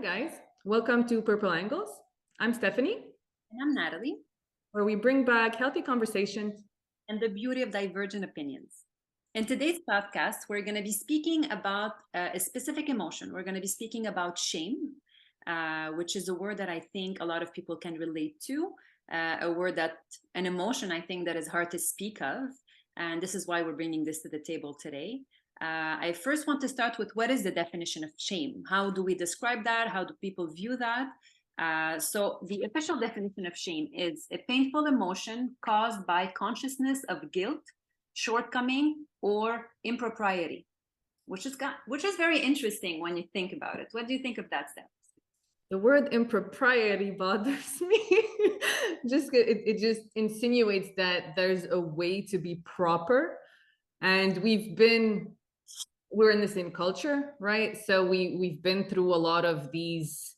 Guys, welcome to Purple Angles. I'm Stephanie, And I'm Natalie, where we bring back healthy conversations and the beauty of divergent opinions. In today's podcast, we're going to be speaking about a specific emotion. We're going to be speaking about shame, which is a word that I think a lot of people can relate to, an emotion I think that is hard to speak of. And this is why we're bringing this to the table today. I first want to start with what is the definition of shame? How do we describe that? How do people view that? So the official definition of shame is a painful emotion caused by consciousness of guilt, shortcoming, or impropriety, which is very interesting when you think about it. What do you think of that, Steph? The word impropriety bothers me. It just insinuates that there's a way to be proper, and we're in the same culture, right? So we've been through a lot of these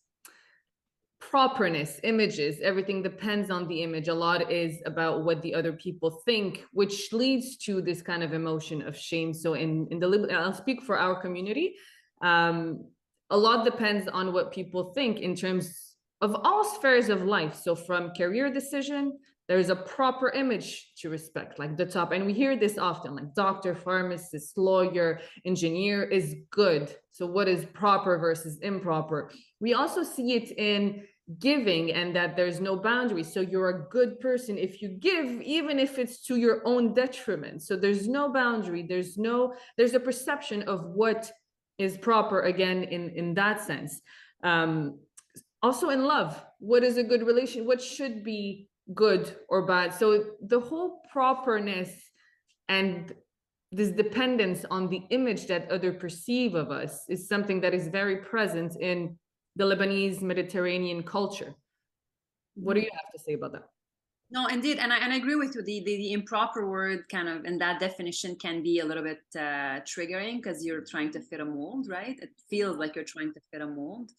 properness images. Everything depends on the image. A lot is about what the other people think, which leads to this kind of emotion of shame. So I'll speak for our community. A lot depends on what people think in terms of all spheres of life. So from career decision, there's a proper image to respect, like the top. And we hear this often, like doctor, pharmacist, lawyer, engineer is good. So what is proper versus improper? We also see it in giving, and that there's no boundaries. So you're a good person if you give, even if it's to your own detriment. So there's no boundary. There's a perception of what is proper, again, in that sense. Also in love, what is a good relation? What should be good or bad? So the whole properness and this dependence on the image that others perceive of us is something that is very present in the Lebanese Mediterranean culture. What do you have to say about that? No, indeed, and I agree with you. The improper word kind of in that definition can be a little bit triggering because you're trying to fit a mold, right? It feels like you're trying to fit a mold.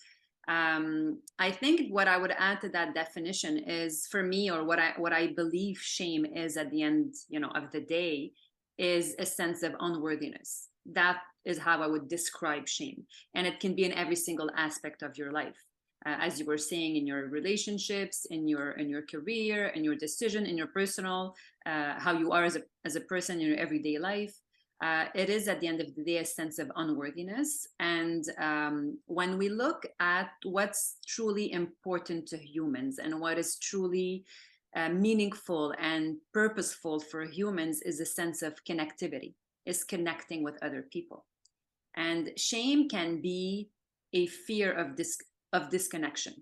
I think what I would add to that definition is, for me, or what I believe shame is at the end, of the day, is a sense of unworthiness. That is how I would describe shame, and it can be in every single aspect of your life. As you were saying, in your relationships, in your career, in your decision, in your personal, how you are as a person in your everyday life. It is at the end of the day a sense of unworthiness. And when we look at what's truly important to humans and what is truly meaningful and purposeful for humans is a sense of connectivity, is connecting with other people. And shame can be a fear of disconnection.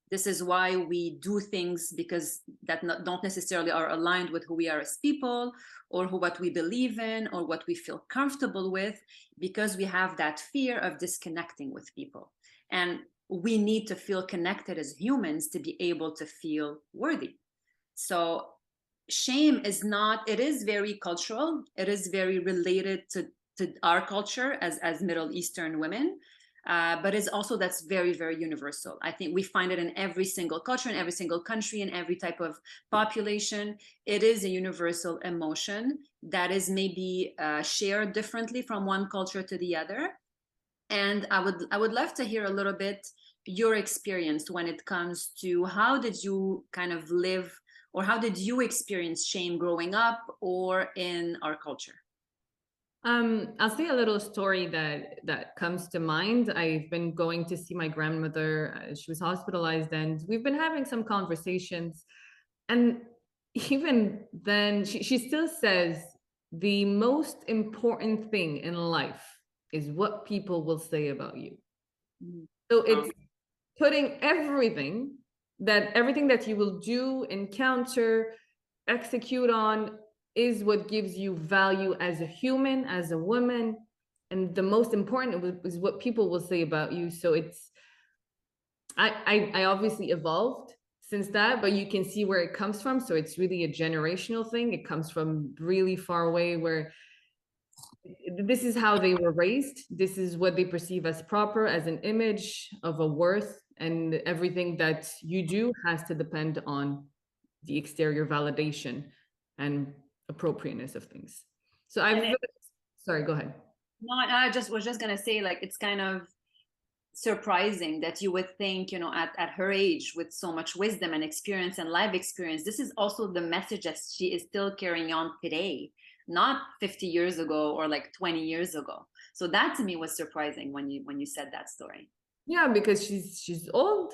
This is why we do things because don't necessarily are aligned with who we are as people, or what we believe in, or what we feel comfortable with, because we have that fear of disconnecting with people. And we need to feel connected as humans to be able to feel worthy. So shame it is very cultural. It is very related to our culture as Middle Eastern women. But it's also that's very, very universal. I think we find it in every single culture, in every single country, in every type of population. It is a universal emotion that is maybe shared differently from one culture to the other. And I would love to hear a little bit your experience when it comes to how did you kind of live, or how did you experience shame growing up or in our culture? I'll say a little story that comes to mind. I've been going to see my grandmother. She was hospitalized, and we've been having some conversations. And even then, she still says the most important thing in life is what people will say about you. So it's putting everything that you will do, encounter, execute on is what gives you value as a human, as a woman. And the most important is what people will say about you. So I obviously evolved since that, but you can see where it comes from. So it's really a generational thing. It comes from really far away, where this is how they were raised. This is what they perceive as proper, as an image of a worth, and everything that you do has to depend on the exterior validation and appropriateness of things. So sorry, go ahead. No, I was just gonna say, like, it's kind of surprising that you would think, at her age, with so much wisdom and experience and life experience, this is also the message that she is still carrying on today, not 50 years ago or like 20 years ago. So that to me was surprising when you said that story. Yeah, because she's old,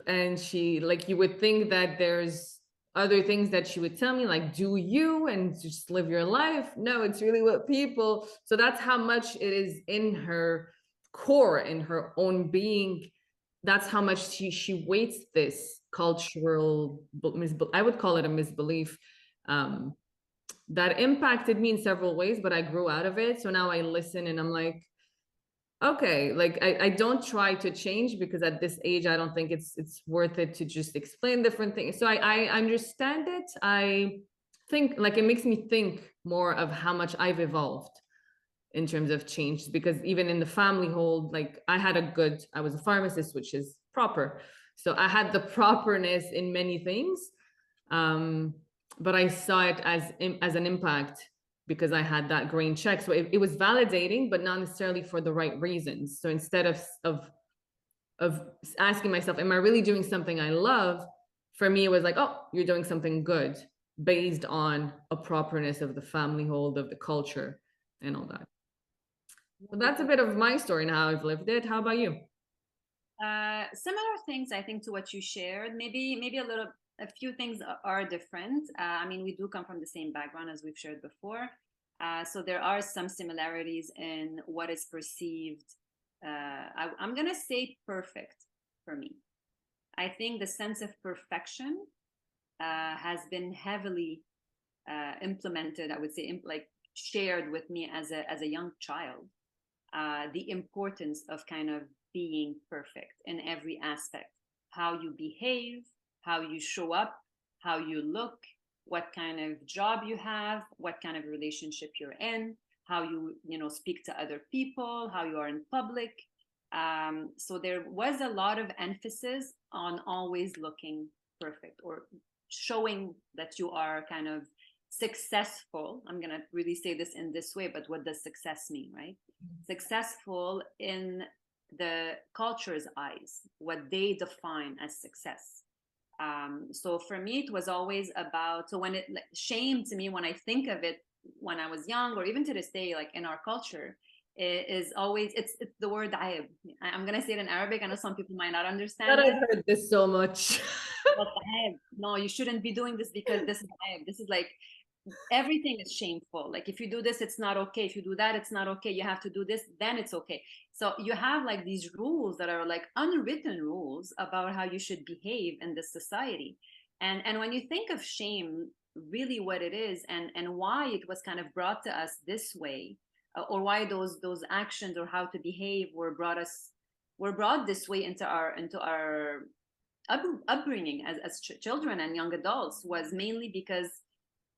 and she, like, you would think that there's other things that she would tell me, like, do you and just live your life. No, it's really what people. So that's how much it is in her core, in her own being. That's how much she weights this cultural I would call it a misbelief, um, that impacted me in several ways, but I grew out of it. So now I listen and I'm like, okay, like I don't try to change, because at this age I don't think it's worth it to just explain different things. So I understand it. I think, like, it makes me think more of how much I've evolved in terms of change, because even in the family hold, like, I was a pharmacist, which is proper, so I had the properness in many things, um but I saw it as an impact, because I had that green check. So it was validating, but not necessarily for the right reasons. So instead of asking myself, am I really doing something I love? For me, it was like, oh, you're doing something good based on a properness of the family hold, of the culture, and all that. So that's a bit of my story and how I've lived it. How about you? Similar things, I think, to what you shared. Maybe a few things are different. I mean, we do come from the same background as we've shared before, so there are some similarities in what is perceived. I'm gonna say perfect for me. I think the sense of perfection has been heavily implemented. I would say, like, shared with me as a young child. The importance of kind of being perfect in every aspect, how you behave, how you show up, how you look, what kind of job you have, what kind of relationship you're in, how you speak to other people, how you are in public. So there was a lot of emphasis on always looking perfect, or showing that you are kind of successful. I'm going to really say this in this way, but what does success mean, right? Successful in the culture's eyes, what they define as success. So for me, it was always about, so when it, like, shame to me, when I think of it, when I was young, or even to this day, like in our culture, it is always, it's the word aib. I'm going to say it in Arabic. I know some people might not That understand I've it. heard this so much. But aib, no, you shouldn't be doing this because this is aib. This is like, everything is shameful. Like, if you do this, it's not okay. If you do that, it's not okay. You have to do this, then it's okay. So you have like these rules that are like unwritten rules about how you should behave in this society. And when you think of shame, really what it is, and why it was kind of brought to us this way, or why those actions or how to behave were brought this way into our upbringing as children and young adults, was mainly because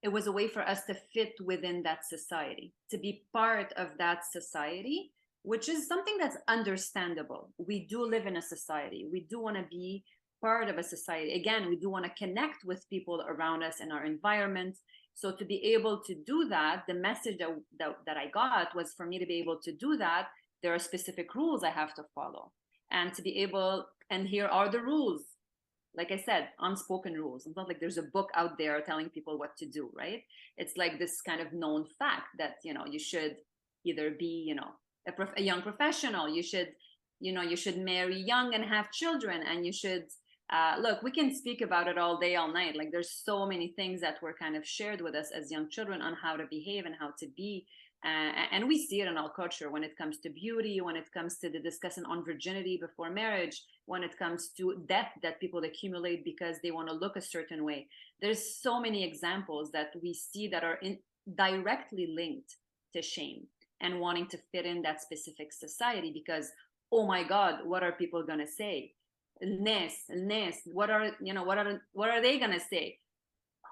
it was a way for us to fit within that society, to be part of that society, which is something that's understandable. We do live in a society. We do want to be part of a society. Again, we do want to connect with people around us in our environment. So to be able to do that, the message that I got was, for me to be able to do that, there are specific rules I have to follow. And to be able, and here are the rules, like I said, unspoken rules. It's not like there's a book out there telling people what to do, right? It's like this kind of known fact that, you should either be, a young professional. You should marry young and have children, and you should, look, we can speak about it all day, all night. Like, there's so many things that were kind of shared with us as young children on how to behave and how to be. And we see it in our culture when it comes to beauty, when it comes to the discussion on virginity before marriage, when it comes to debt that people accumulate because they want to look a certain way. There's so many examples that we see that are directly linked to shame and wanting to fit in that specific society, because, oh my God, what are people going to say? What are they going to say?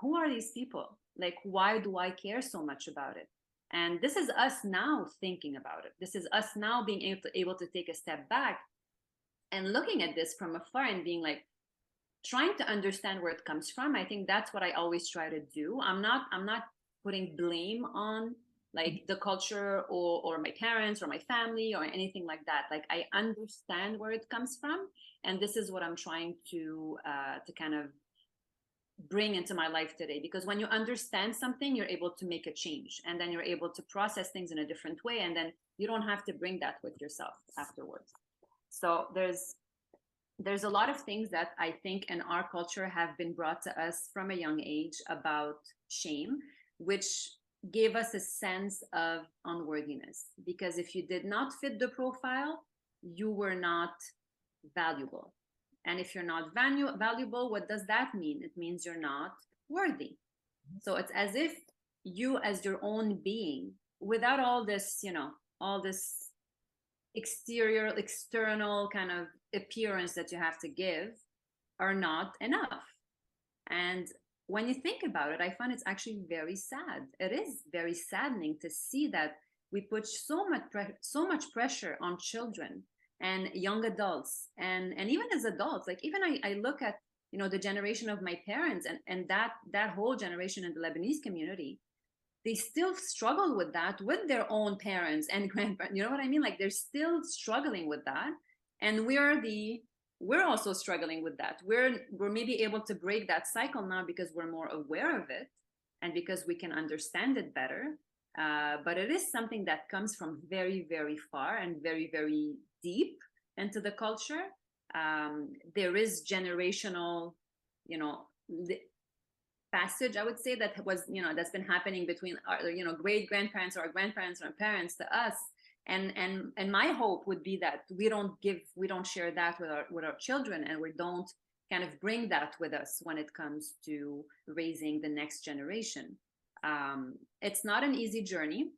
Who are these people? Like, why do I care so much about it? And this is us now thinking about it. This is us now being able to take a step back and looking at this from afar and being like, trying to understand where it comes from. I think that's what I always try to do. I'm not putting blame on like the culture or my parents or my family or anything like that. Like I understand where it comes from, and this is what I'm trying to kind of bring into my life today. Because when you understand something, you're able to make a change, and then you're able to process things in a different way, and then you don't have to bring that with yourself afterwards. So there's a lot of things that I think in our culture have been brought to us from a young age about shame, which gave us a sense of unworthiness. Because if you did not fit the profile, you were not valuable. And if you're not valuable, what does that mean? It means you're not worthy. So it's as if you, as your own being, without all this, all this external kind of appearance that you have to give, are not enough. And when you think about it, I find it's actually very sad. It is very saddening to see that we put so much pressure on children and young adults, and even as adults. Like even I look at the generation of my parents, and that whole generation in the Lebanese community, they still struggle with that with their own parents and grandparents. You know what I mean? Like they're still struggling with that, and we're also struggling with that. We're maybe able to break that cycle now because we're more aware of it and because we can understand it better. But it is something that comes from very, very far and very, very deep into the culture. There is generational, passage, I would say, that was, that's been happening between our, great grandparents or our grandparents or our parents to us. And my hope would be that we don't share that with our children, and we don't kind of bring that with us when it comes to raising the next generation. It's not an easy journey.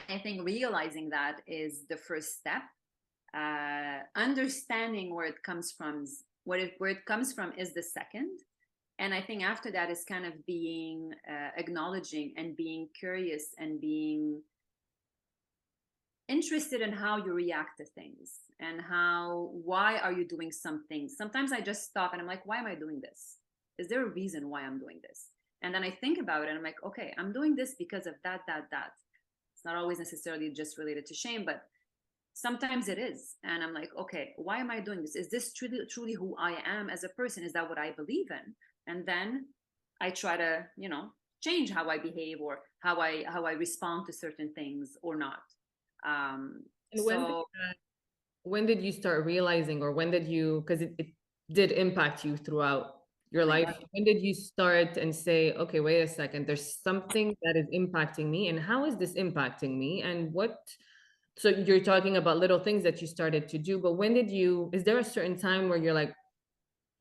I think realizing that is the first step. Understanding where it comes from, where it comes from is the second. And I think after that is kind of being acknowledging and being curious and being interested in how you react to things and why are you doing something. Sometimes I just stop and I'm like, why am I doing this? Is there a reason why I'm doing this? And then I think about it and I'm like, okay, I'm doing this because of that. It's not always necessarily just related to shame, but sometimes it is. And I'm like, okay, why am I doing this? Is this truly who I am as a person? Is that what I believe in? And then I try to, change how I behave or how I respond to certain things or not. And when did you start realizing, or when did you, because it did impact you throughout your life, when did you start and say, okay, wait a second, there's something that is impacting me, and how is this impacting me? And so you're talking about little things that you started to do, but is there a certain time where you're like,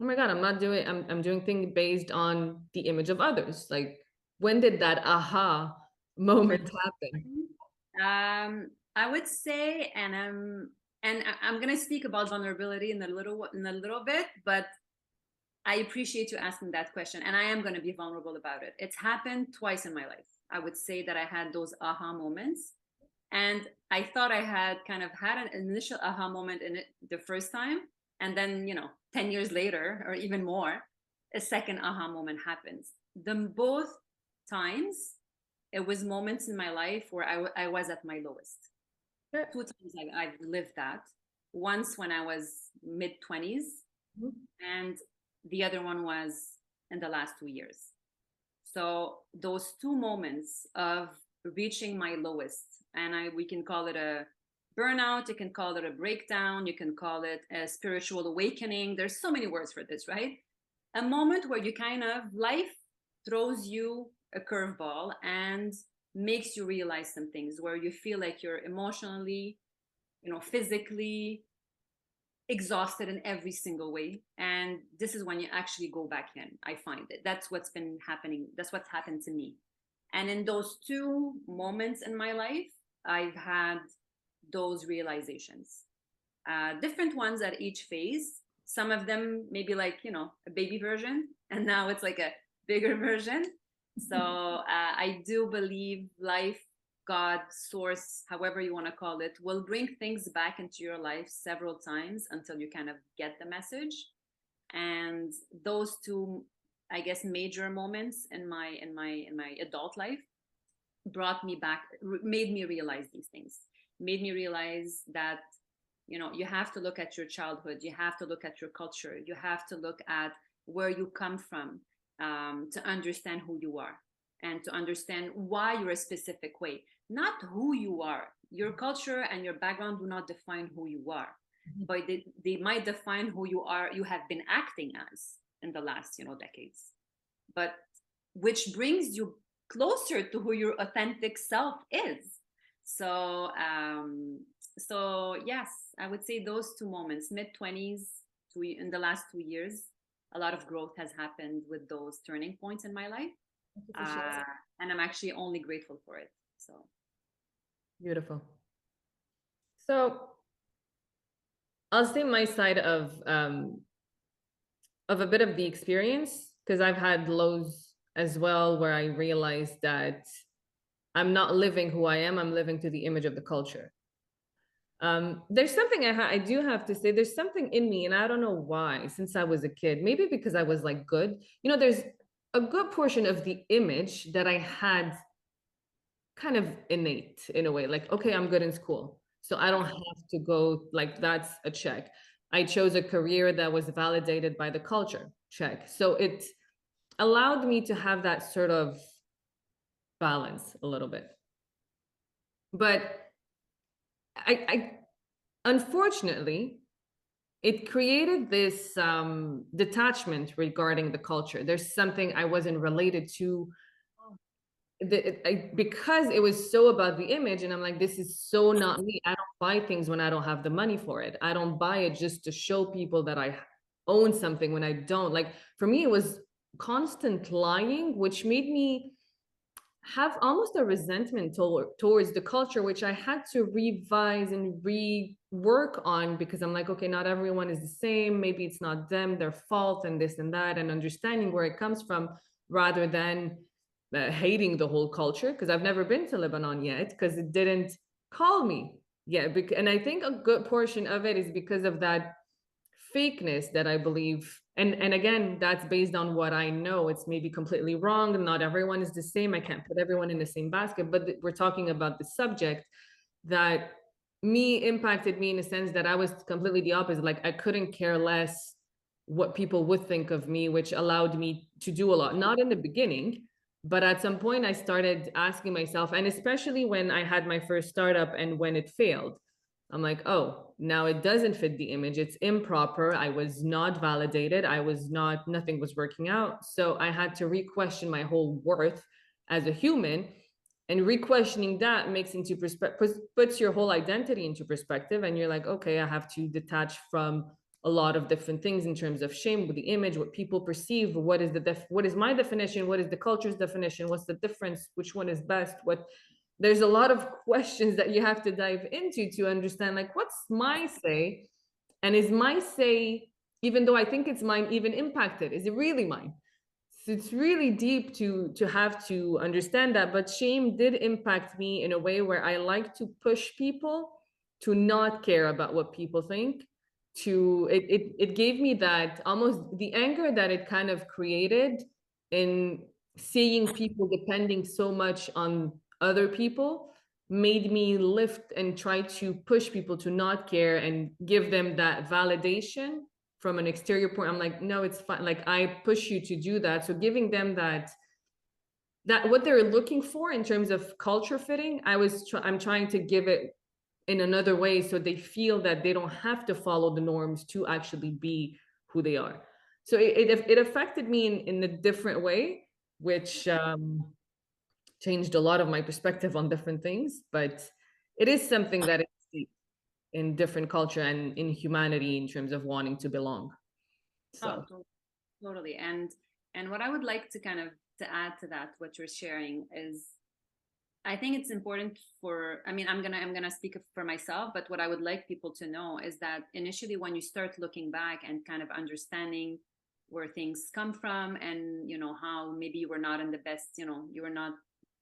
oh my God, I'm doing things based on the image of others? Like, when did that aha moment happen? I would say, and I'm gonna speak about vulnerability in a little bit, but I appreciate you asking that question, and I am gonna be vulnerable about it. It's happened twice in my life. I would say that I had those aha moments, and I thought I had kind of had an initial aha moment in it the first time, and then 10 years later or even more, a second aha moment happens. Both times, it was moments in my life where I was at my lowest. Sure. 2 times I've lived that. Once when I was mid-20s, and the other one was in the last 2 years. So those 2 moments of reaching my lowest, and we can call it a burnout, you can call it a breakdown, you can call it a spiritual awakening. There's so many words for this, right? A moment where you kind of, life throws you a curveball and makes you realize some things, where you feel like you're emotionally, physically exhausted in every single way. And this is when you actually go back in. I find it. That's what's been happening. That's what's happened to me. And in those 2 moments in my life, I've had those realizations, different ones at each phase. Some of them maybe like, a baby version, and now it's like a bigger version. So I do believe life, God, source, however you want to call it, will bring things back into your life several times until you kind of get the message. And those 2, I guess, major moments in my adult life brought me back, made me realize these things, made me realize that, you know, you have to look at your childhood, you have to look at your culture, you have to look at where you come from, to understand who you are and to understand why you're a specific way, not who you are. Your culture and your background do not define who you are, but they might define who you are, you have been acting as in the last, you know, decades, but which brings you closer to who your authentic self is. So so yes, I would say those two moments, mid-20s to in the last 2 years, a lot of growth has happened with those turning points in my life. Thank you for sharing. uh, and I'm actually only grateful for it. So Beautiful. So I'll say my side of a bit of the experience, because I've had lows as well where I realized that I'm not living who I am, I'm living to the image of the culture. There's something I do have to say, there's something in me, and I don't know why, since I was a kid, maybe because I was like good, you know, there's a good portion of the image that I had kind of innate in a way, like, okay, I'm good in school, so I don't have to go, like, that's a check. I chose a career that was validated by the culture, check. So it allowed me to have that sort of balance a little bit. But I unfortunately, it created this detachment regarding the culture. There's something I wasn't related to, because it was so about the image, and I'm like, this is so not me. I don't buy things when I don't have the money for it. I don't buy it just to show people that I own something when I don't. Like, for me, it was constant lying, which made me have almost a resentment towards the culture, which I had to revise and rework on, because I'm like, okay, not everyone is the same. Maybe it's not them, their fault, and this and that, and understanding where it comes from, rather than hating the whole culture. Because I've never been to Lebanon yet, because it didn't call me yet. And I think a good portion of it is because of that fakeness that I believe. And again, that's based on what I know. It's maybe completely wrong. Not everyone is the same. I can't put everyone in the same basket, but we're talking about the subject that impacted me in a sense that I was completely the opposite. Like, I couldn't care less what people would think of me, which allowed me to do a lot. Not in the beginning, but at some point I started asking myself, and especially when I had my first startup and when it failed, I'm like, oh, now it doesn't fit the image. It's improper. I was not validated. Nothing was working out. So I had to re-question my whole worth as a human. And re-questioning that makes into perspective, puts your whole identity into perspective. And you're like, okay, I have to detach from a lot of different things in terms of shame with the image, what people perceive, what is my definition, what is the culture's definition, what's the difference, which one is best, what there's a lot of questions that you have to dive into to understand, like, what's my say, and is my say, even though I think it's mine, even impacted? Is it really mine? So it's really deep to have to understand that. But shame did impact me in a way where I like to push people to not care about what people think. It gave me that, almost the anger that it kind of created in seeing people depending so much on other people, made me lift and try to push people to not care and give them that validation from an exterior point. I'm like, no, it's fine. Like, I push you to do that. So giving them that what they're looking for in terms of culture fitting, I'm trying to give it in another way, so they feel that they don't have to follow the norms to actually be who they are. So it affected me in a different way, which changed a lot of my perspective on different things. But it is something that is deep in different culture and in humanity in terms of wanting to belong. oh, So totally. And what I would like to kind of to add to that, what you're sharing is, I think it's important for, I mean, I'm gonna speak for myself, but what I would like people to know is that initially when you start looking back and kind of understanding where things come from, and you know how maybe you were not in the best, you know, you were not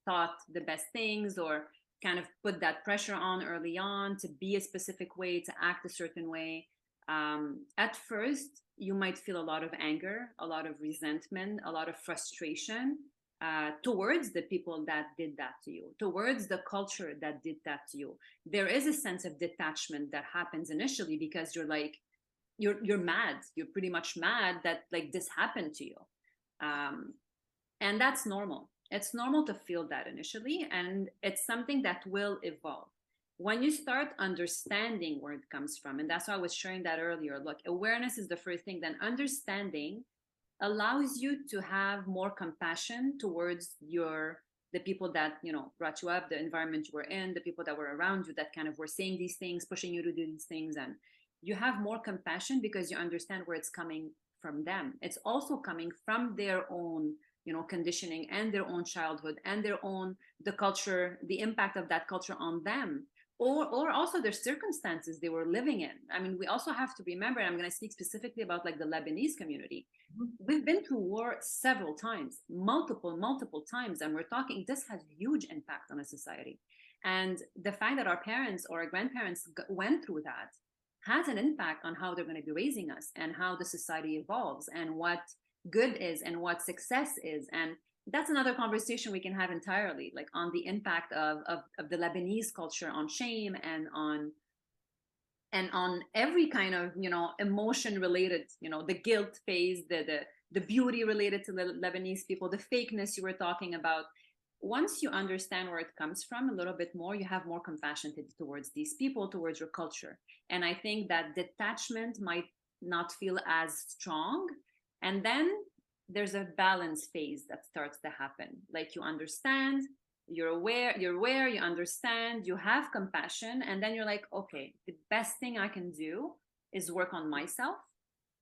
taught the best things, or kind of put that pressure on early on to be a specific way, to act a certain way. At first, you might feel a lot of anger, a lot of resentment, a lot of frustration, towards the people that did that to you, towards the culture that did that to you. There is a sense of detachment that happens initially because you're like, you're mad. You're pretty much mad that like this happened to you. And that's normal. It's normal to feel that initially, and it's something that will evolve. When you start understanding where it comes from, and that's why I was sharing that earlier, look, awareness is the first thing, then understanding allows you to have more compassion towards the people that brought you up, the environment you were in, the people that were around you that kind of were saying these things, pushing you to do these things, and you have more compassion because you understand where it's coming from them. It's also coming from their own conditioning and their own childhood and their own the culture, the impact of that culture on them, or also their circumstances they were living in. I mean, we also have to remember, and I'm going to speak specifically about like the Lebanese community. We've been through war several times, multiple times, and we're talking, this has huge impact on a society. And the fact that our parents or our grandparents went through that has an impact on how they're going to be raising us and how the society evolves and what good is and what success is. And that's another conversation we can have entirely, like on the impact of the Lebanese culture on shame and on every kind of emotion related, the guilt phase, the beauty related to the Lebanese people, the fakeness you were talking about. Once you understand where it comes from a little bit more, you have more compassion towards these people, towards your culture. And I think that detachment might not feel as strong. And then there's a balance phase that starts to happen. Like you understand, you're aware, you understand, you have compassion, and then you're like, okay, the best thing I can do is work on myself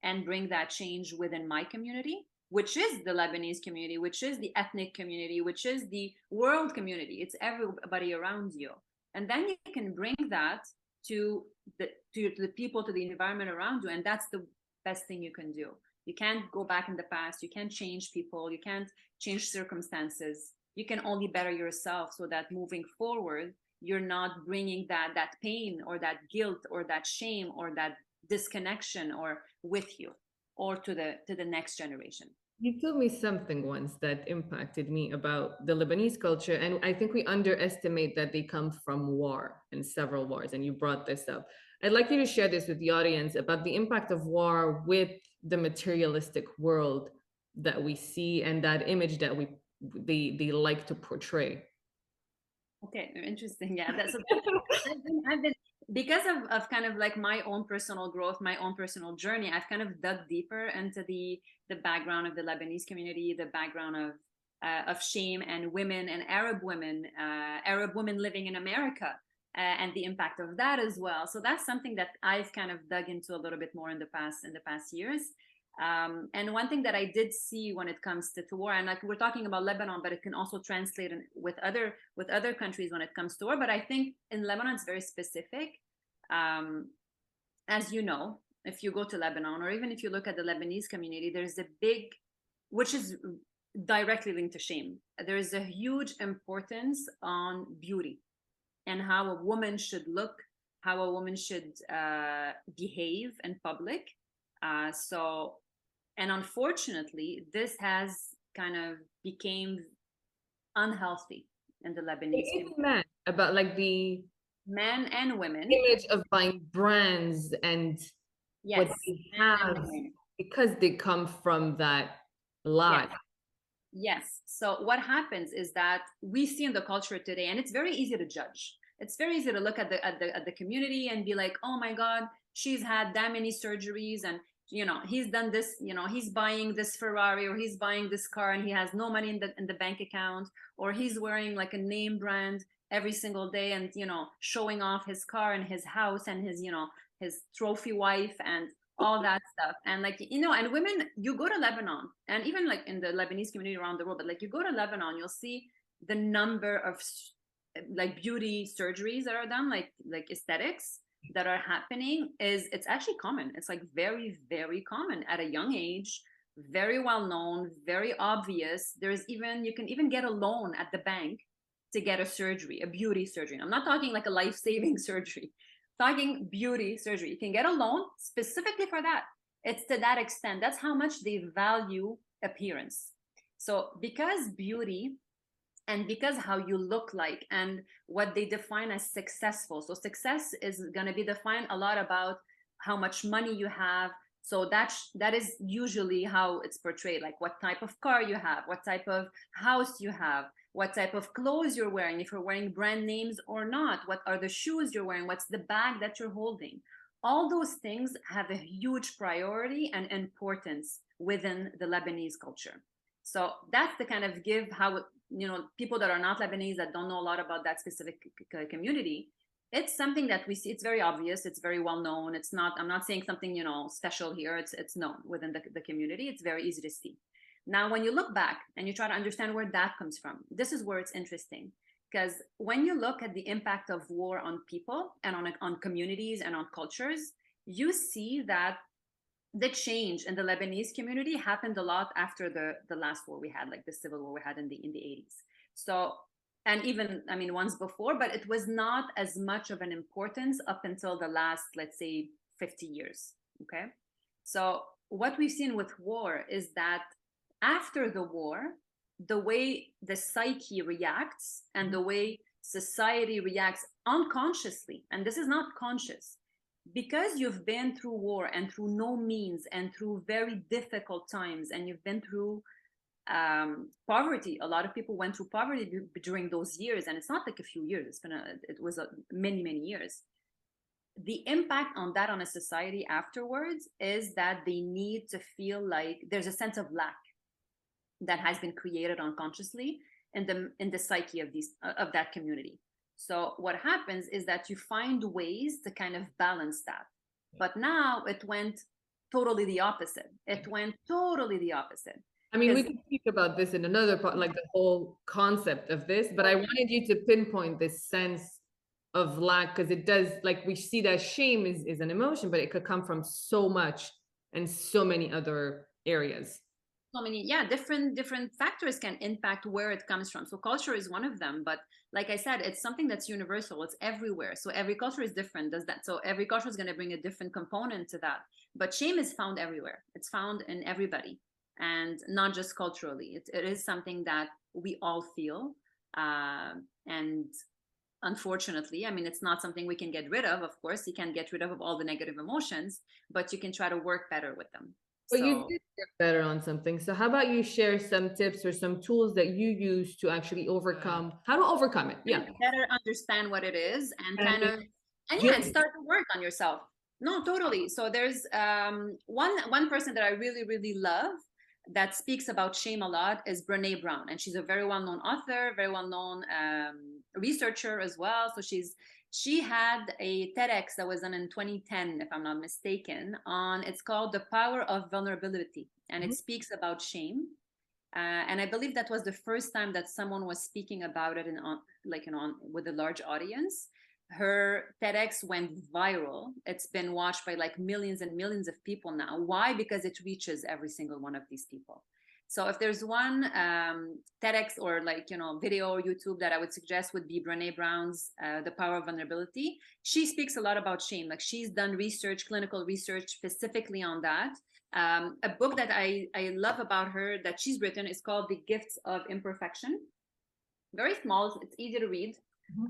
and bring that change within my community, which is the Lebanese community, which is the ethnic community, which is the world community. It's everybody around you. And then you can bring that to the people, to the environment around you. And that's the best thing you can do. You can't go back in the past. You can't change people. You can't change circumstances. You can only better yourself so that moving forward, you're not bringing that pain or that guilt or that shame or that disconnection or with you or to the next generation. You told me something once that impacted me about the Lebanese culture, and I think we underestimate that they come from war and several wars, and you brought this up. I'd like you to share this with the audience about the impact of war with the materialistic world that we see and that image that they like to portray. Okay, interesting. Yeah, that's I've been because of kind of like my own personal growth, my own personal journey. I've kind of dug deeper into the background of the Lebanese community, the background of shame and women and Arab women living in America, and the impact of that as well. So that's something that I've kind of dug into a little bit more in the past years. And one thing that I did see when it comes to war, and like we're talking about Lebanon, but it can also translate with other countries when it comes to war. But I think in Lebanon it's very specific. As you know, if you go to Lebanon, or even if you look at the Lebanese community, there's a big, which is directly linked to shame. There is a huge importance on beauty and how a woman should look, how a woman should behave in public. And unfortunately, this has kind of became unhealthy in the Lebanese community. Men, about like the men and women image of buying brands and yes, what they have because they come from that life. Yes. So what happens is that we see in the culture today, and it's very easy to judge. It's very easy to look at the community and be like, oh my God, she's had that many surgeries, and he's done this, he's buying this Ferrari, or he's buying this car and he has no money in the bank account, or he's wearing like a name brand every single day and showing off his car and his house and his trophy wife and all that stuff. And like and women, you go to Lebanon, and even like in the Lebanese community around the world, but like you go to Lebanon, you'll see the number of like beauty surgeries that are done, like aesthetics that are happening. It's actually common. It's like very, very common at a young age, very well known, very obvious. You can even get a loan at the bank to get a surgery, a beauty surgery. I'm not talking like a life-saving surgery, I'm talking beauty surgery. You can get a loan specifically for that. It's to that extent. That's how much they value appearance. So because beauty and because how you look like and what they define as successful. So success is going to be defined a lot about how much money you have. So that is usually how it's portrayed, like what type of car you have, what type of house you have, what type of clothes you're wearing, if you're wearing brand names or not, what are the shoes you're wearing, what's the bag that you're holding. All those things have a huge priority and importance within the Lebanese culture. So that's the kind of give how, people that are not Lebanese, that don't know a lot about that specific community, it's something that we see. It's very obvious. It's very well known. It's not, I'm not saying something, special here. It's known within the community. It's very easy to see. Now, when you look back and you try to understand where that comes from, this is where it's interesting. Because when you look at the impact of war on people and on communities and on cultures, you see that the change in the Lebanese community happened a lot after the last war we had, like the civil war we had in the 80s. So, and even, I mean, once before, but it was not as much of an importance up until the last, let's say, 50 years. Okay. So what we've seen with war is that after the war, the way the psyche reacts and the way society reacts unconsciously, and this is not conscious, because you've been through war and through no means and through very difficult times, and you've been through poverty. A lot of people went through poverty during those years, and it's not like a few years. It was many years. The impact on that on a society afterwards is that they need to feel like there's a sense of lack that has been created unconsciously in the psyche of that community. So what happens is that you find ways to kind of balance that. But now it went totally the opposite. It went totally the opposite. I mean, we could speak about this in another part, like the whole concept of this, but I wanted you to pinpoint this sense of lack, because it does, like, we see that shame is an emotion, but it could come from so much and so many other areas. So many, different factors can impact where it comes from. So culture is one of them, but like I said, it's something that's universal. It's everywhere. So every culture is different. So every culture is going to bring a different component to that. But shame is found everywhere. It's found in everybody, and not just culturally. It is something that we all feel, and unfortunately, I mean, it's not something we can get rid of. Of course, you can't get rid of all the negative emotions, but you can try to work better with them. But you did get better on something. So how about you share some tips or some tools that you use to actually overcome, how to overcome it? Yeah. Better understand what it is and kind of, and start to work on yourself. No, totally. So there's one person that I really love that speaks about shame a lot is Brene Brown, and she's a very well-known author, very well-known researcher as well. So she had a TEDx that was done in 2010, if I'm not mistaken, it's called The Power of Vulnerability, and it speaks about shame. And I believe that was the first time that someone was speaking about it with a large audience. Her TEDx went viral. It's been watched by like millions and millions of people now. Why? Because it reaches every single one of these people. So if there's one TEDx or video or YouTube that I would suggest would be Brene Brown's The Power of Vulnerability. She speaks a lot about shame. Like, she's done research, clinical research specifically on that. A book that I love about her that she's written is called The Gifts of Imperfection. Very small, it's easy to read.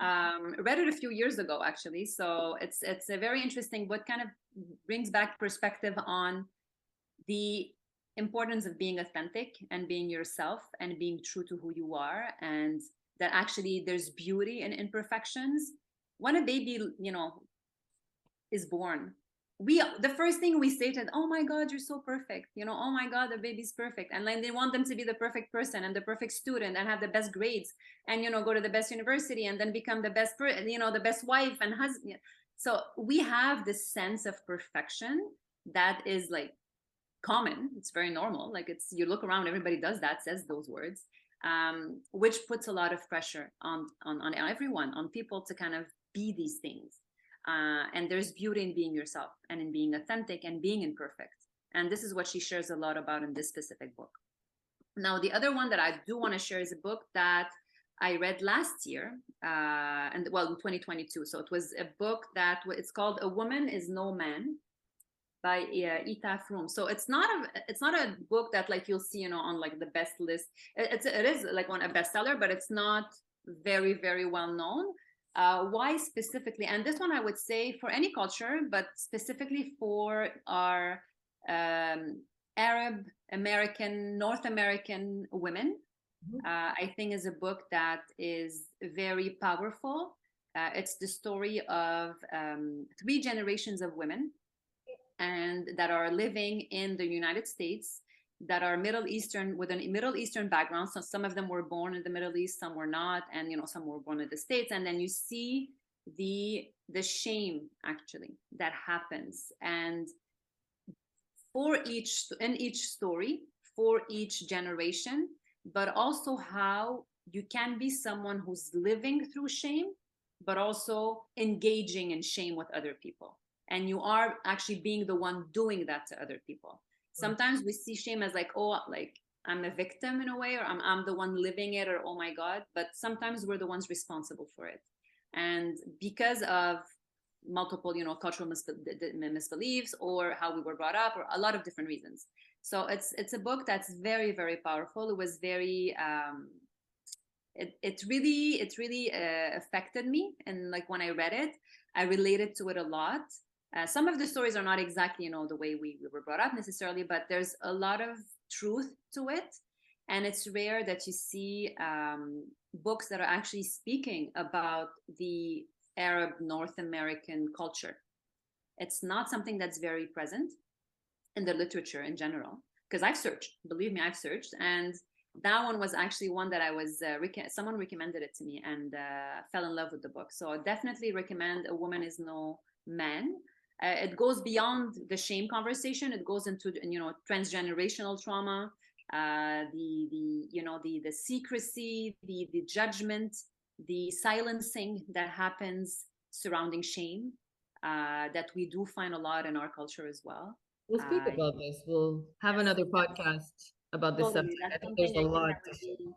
Read it a few years ago, actually. So it's a very interesting book, kind of brings back perspective on the importance of being authentic and being yourself and being true to who you are, and that actually there's beauty in imperfections. When a baby, is born, the first thing we say to them, oh my God, you're so perfect. Oh my God, the baby's perfect. And then they want them to be the perfect person and the perfect student and have the best grades and, go to the best university and then become the best, the best wife and husband. So we have this sense of perfection that is like common. It's very normal. Like, you look around, everybody does that, says those words, which puts a lot of pressure on everyone, on people to kind of be these things. And there's beauty in being yourself and in being authentic and being imperfect. And this is what she shares a lot about in this specific book. Now, the other one that I do want to share is a book that I read last year, in 2022. So it was a book it's called A Woman is No Man. by Etaf Rum. So it's not a book that like you'll see, you know, on like the best list. It is like a bestseller, but it's not very, very well known. Why specifically? And this one I would say for any culture, but specifically for our Arab American, North American women, I think is a book that is very powerful. It's the story of 3 generations of women and that are living in the United States that are Middle Eastern with a Middle Eastern background. So some of them were born in the Middle East, some were not, and you know, some were born in the States. And then you see the shame actually that happens. And for each story, for each generation, but also how you can be someone who's living through shame, but also engaging in shame with other people. And you are actually being the one doing that to other people. Sometimes we see shame as like, oh, like I'm a victim in a way, or I'm the one living it, or oh my God. But sometimes we're the ones responsible for it. And because of multiple, you know, cultural misbeliefs or how we were brought up, or a lot of different reasons. So it's a book that's very, very powerful. It was very it really affected me, and like when I read it, I related to it a lot. Some of the stories are not exactly, you know, the way we were brought up necessarily, but there's a lot of truth to it. And it's rare that you see books that are actually speaking about the Arab North American culture. It's not something that's very present in the literature in general, because I've searched, believe me, I've searched. And that one was actually one that I was, someone recommended it to me, and fell in love with the book. So I definitely recommend A Woman Is No Man. It goes beyond the shame conversation. It goes into, you know, transgenerational trauma, the secrecy, the judgment, the silencing that happens surrounding shame, that we do find a lot in our culture as well. We'll speak about this. We'll have Yes, another podcast about this totally. subject. I That's think something there's a I think lot that to would share. be.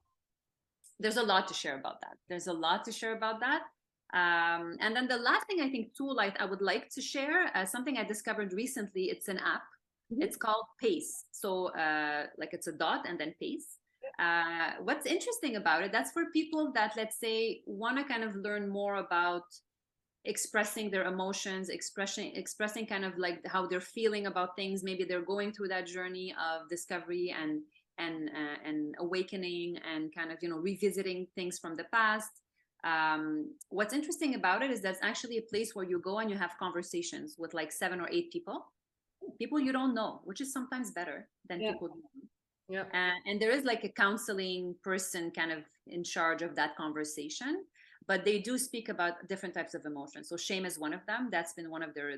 There's a lot to share about that. There's a lot to share about that. And then the last thing I think too, like I would like to share, something I discovered recently. It's an app. It's called Pace. So like it's a dot and then Pace. What's interesting about it, that's for people that, let's say, want to kind of learn more about expressing their emotions, expressing kind of like how they're feeling about things. Maybe they're going through that journey of discovery and awakening, and kind of, you know, revisiting things from the past. What's interesting about it is that's actually a place where you go and you have conversations with like 7 or 8 people you don't know, which is sometimes better than Yeah. people you know. Yeah. And there is like a counseling person kind of in charge of that conversation, but they do speak about different types of emotions. So shame is one of them. That's been one of their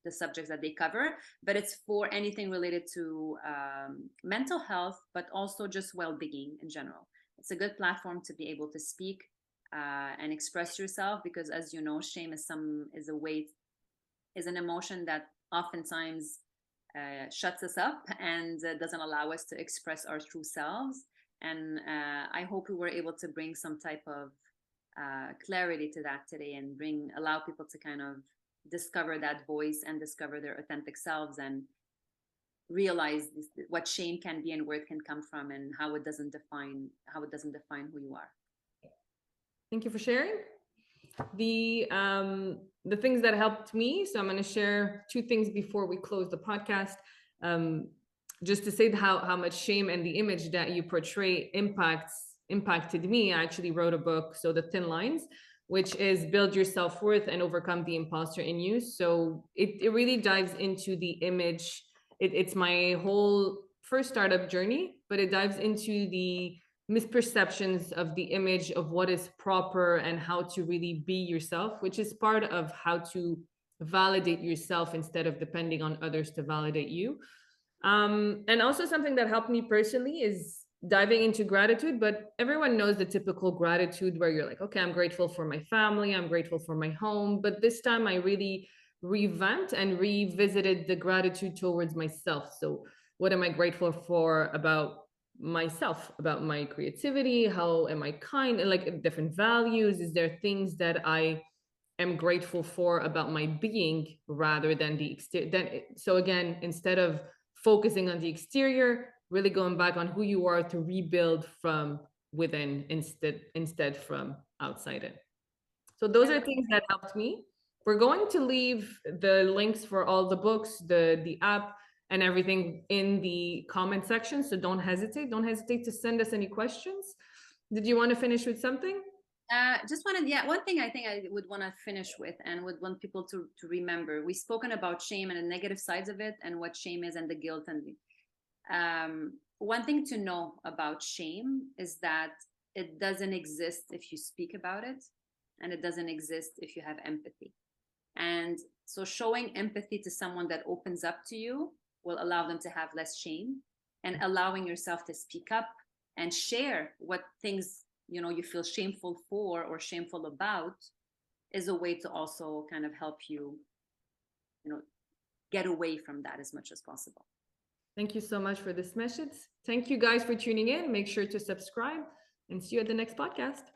the subjects that they cover, but it's for anything related to mental health, but also just well-being in general. It's a good platform to be able to speak and express yourself, because as you know, shame is an emotion that oftentimes shuts us up and doesn't allow us to express our true selves. And I hope we were able to bring some type of clarity to that today, and allow people to kind of discover that voice and discover their authentic selves, and realize what shame can be and where it can come from, and how it doesn't define who you are. Thank you for sharing. The things that helped me. So I'm going to share 2 things before we close the podcast. Just to say how much shame and the image that you portray impacted me. I actually wrote a book, so The Thin Lines, which is build your self-worth and overcome the imposter in you. So it really dives into the image. It's my whole first startup journey, but it dives into the misperceptions of the image of what is proper and how to really be yourself, which is part of how to validate yourself instead of depending on others to validate you. And also something that helped me personally is diving into gratitude, but everyone knows the typical gratitude where you're like, okay, I'm grateful for my family, I'm grateful for my home. But this time I really revamped and revisited the gratitude towards myself. So what am I grateful for about myself, about my creativity? How am I kind? And like different values? Is there things that I am grateful for about my being rather than the exterior. So again, instead of focusing on the exterior, really going back on who you are to rebuild from within instead from outside in. So those are things that helped me. We're going to leave the links for all the books, the app, and everything in the comment section. So don't hesitate. Don't hesitate to send us any questions. Did you want to finish with something? Just wanted, yeah, one thing I think I would want to finish with and would want people to remember. We've spoken about shame and the negative sides of it and what shame is and the guilt and one thing to know about shame is that it doesn't exist if you speak about it, and it doesn't exist if you have empathy. And so showing empathy to someone that opens up to you will allow them to have less shame, and allowing yourself to speak up and share what things you feel shameful for or shameful about is a way to also kind of help you get away from that as much as possible. Thank you so much for this message. Thank you guys for tuning in. Make sure to subscribe and see you at the next podcast.